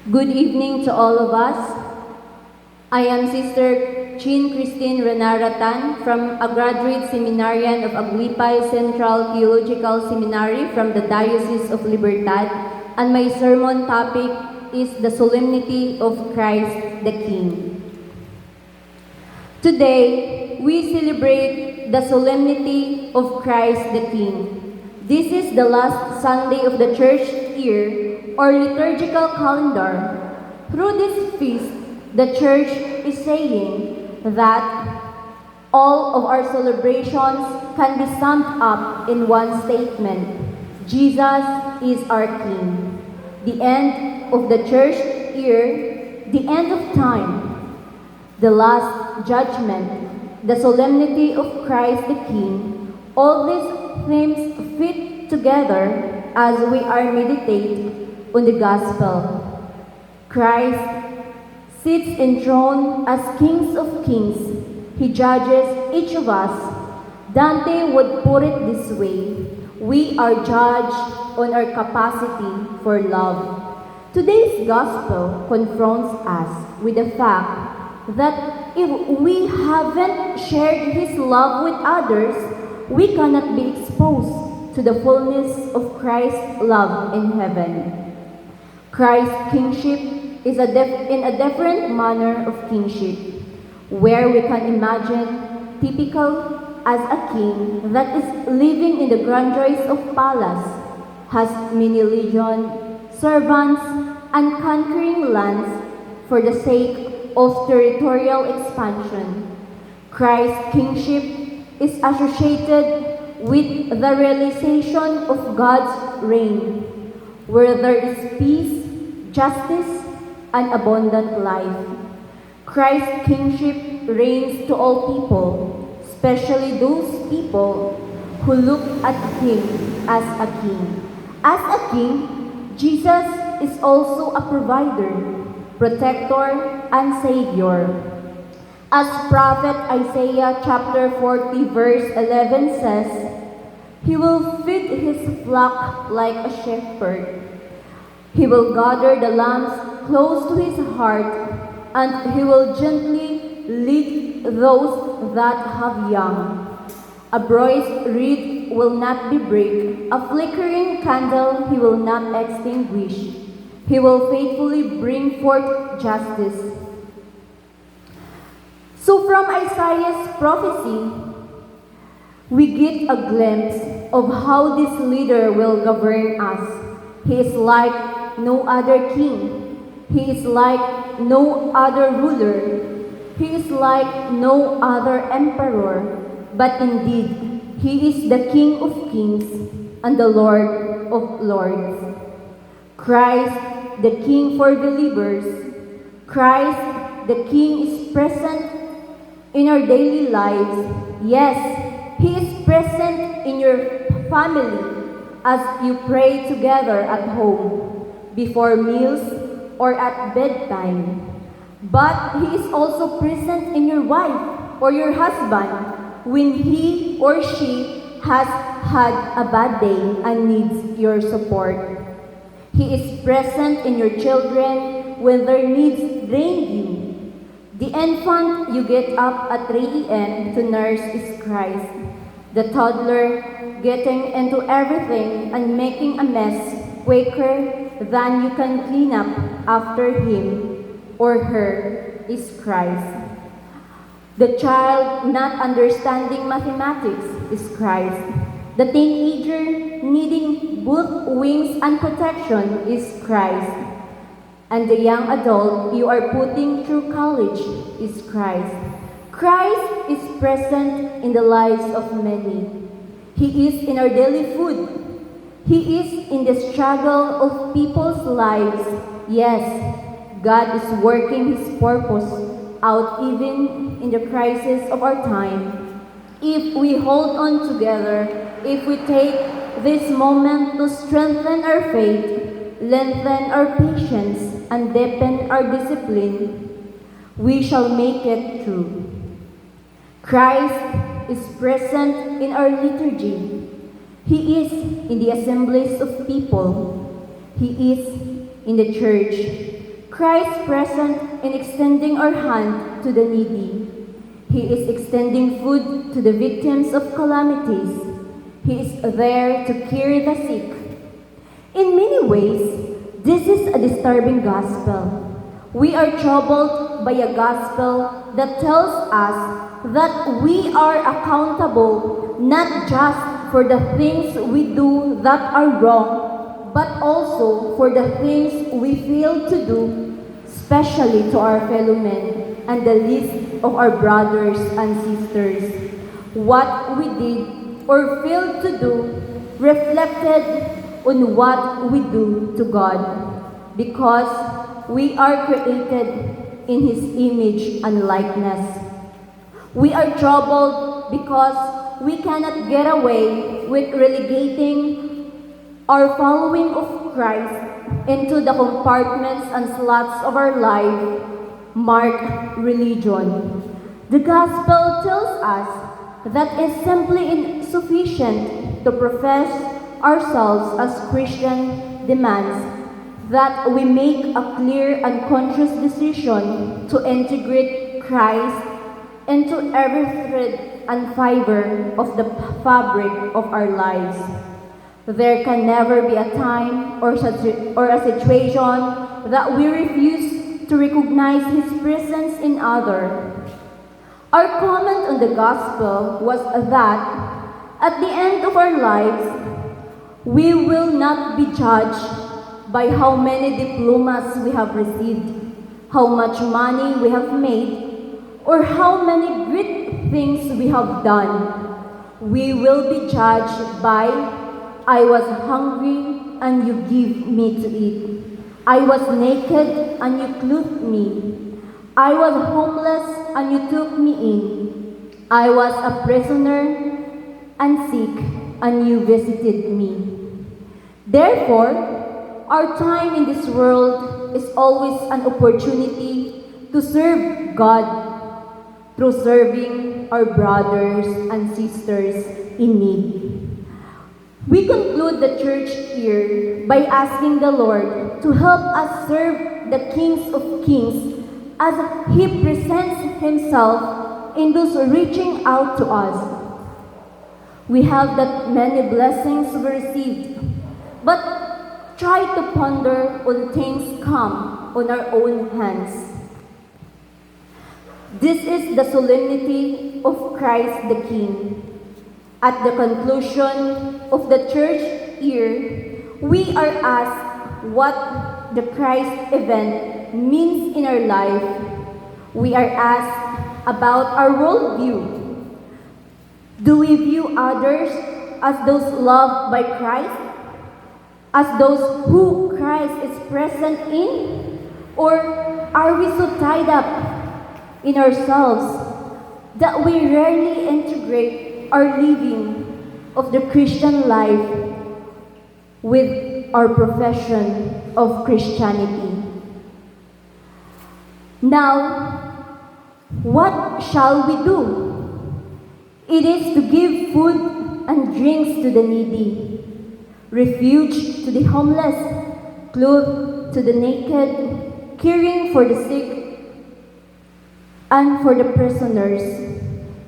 Good evening to all of us. I am Sister Chin Christine Renaratan from a graduate seminarian of Aguipay Central Theological Seminary from the Diocese of Libertad, and my sermon topic is the Solemnity of Christ the King. Today, we celebrate the Solemnity of Christ the King. This is the last Sunday of the church year or liturgical calendar. Through this feast, the church is saying that all of our celebrations can be summed up in one statement: Jesus is our King. The end of the church year, the end of time, the last judgment, the solemnity of Christ the King, all these themes fit together as we are meditate on the gospel. Christ sits enthroned as King of Kings. He judges each of us. Dante would put it this way: we are judged on our capacity for love. Today's gospel confronts us with the fact that if we haven't shared His love with others, we cannot be exposed to the fullness of Christ's love in heaven. Christ's kingship is in a different manner of kingship, where we can imagine typical as a king that is living in the grandeurs of palace, has many legion, servants, and conquering lands for the sake of territorial expansion. Christ's kingship is associated with the realization of God's reign, where there is peace, justice, and abundant life. Christ's kingship reigns to all people, especially those people who look at Him as a king. As a king, Jesus is also a provider, protector, and savior. As prophet Isaiah chapter 40 verse 11 says, He will feed His flock like a shepherd. He will gather the lambs close to His heart, and He will gently lead those that have young. A bruised reed will not be break, a flickering candle He will not extinguish. He will faithfully bring forth justice. So from Isaiah's prophecy, we get a glimpse of how this leader will govern us. He is like no other king. He is like no other ruler. He is like no other emperor. But indeed, He is the King of kings and the Lord of lords. Christ, the King for believers. Christ, the King, is present in our daily lives. Yes, He is present in your family as you pray together at home, before meals, or at bedtime. But He is also present in your wife or your husband when he or she has had a bad day and needs your support. He is present in your children when their needs drain you. The infant you get up at 3 a.m. to nurse is Christ. The toddler getting into everything and making a mess quicker than you can clean up after him or her is Christ. The child not understanding mathematics is Christ. The teenager needing both wings and protection is Christ. And the young adult you are putting through college is Christ. Christ is present in the lives of many. He is in our daily food. He is in the struggle of people's lives. Yes, God is working His purpose out even in the crisis of our time. If we hold on together, if we take this moment to strengthen our faith, lengthen our patience, and deepen our discipline, we shall make it through. Christ is present in our liturgy. He is in the assemblies of people. He is in the church. Christ present in extending our hand to the needy. He is extending food to the victims of calamities. He is there to cure the sick. In many ways, this is a disturbing gospel. We are troubled by a gospel that tells us that we are accountable not just for the things we do that are wrong, but also for the things we fail to do, especially to our fellow men and the least of our brothers and sisters. What we did or failed to do reflected on what we do to God, because we are created in His image and likeness. We are troubled because we cannot get away with relegating our following of Christ into the compartments and slots of our life marked religion. The gospel tells us that it's simply insufficient to profess ourselves as Christian demands that we make a clear and conscious decision to integrate Christ into every thread and fiber of the fabric of our lives. There can never be a time or a situation that we refuse to recognize His presence in others. Our comment on the gospel was that at the end of our lives, we will not be judged by how many diplomas we have received, how much money we have made, or how many great things we have done. We will be judged by, I was hungry and you gave me to eat. I was naked and you clothed me. I was homeless and you took me in. I was a prisoner and sick and you visited me. Therefore, our time in this world is always an opportunity to serve God through serving our brothers and sisters in need. We conclude the church year by asking the Lord to help us serve the Kings of Kings as He presents Himself in those reaching out to us. We have that many blessings we received, but try to ponder on things come on our own hands. This is the solemnity of Christ the King. At the conclusion of the church year, we are asked what the Christ event means in our life. We are asked about our worldview. Do we view others as those loved by Christ? As those who Christ is present in? Or are we so tied up in ourselves that we rarely integrate our living of the Christian life with our profession of Christianity? Now, what shall we do? It is to give food and drinks to the needy, refuge to the homeless, clothes to the naked, caring for the sick, and for the prisoners.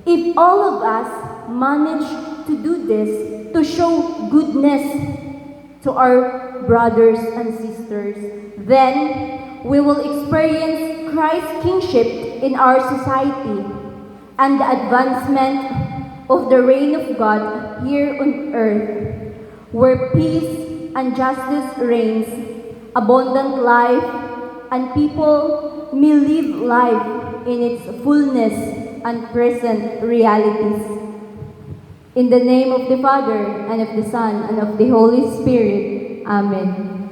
If all of us manage to do this, to show goodness to our brothers and sisters, then we will experience Christ's kingship in our society and the advancement of the reign of God here on earth, where peace and justice reigns, abundant life, and people may live life in its fullness and present realities. In the name of the Father, and of the Son, and of the Holy Spirit. Amen.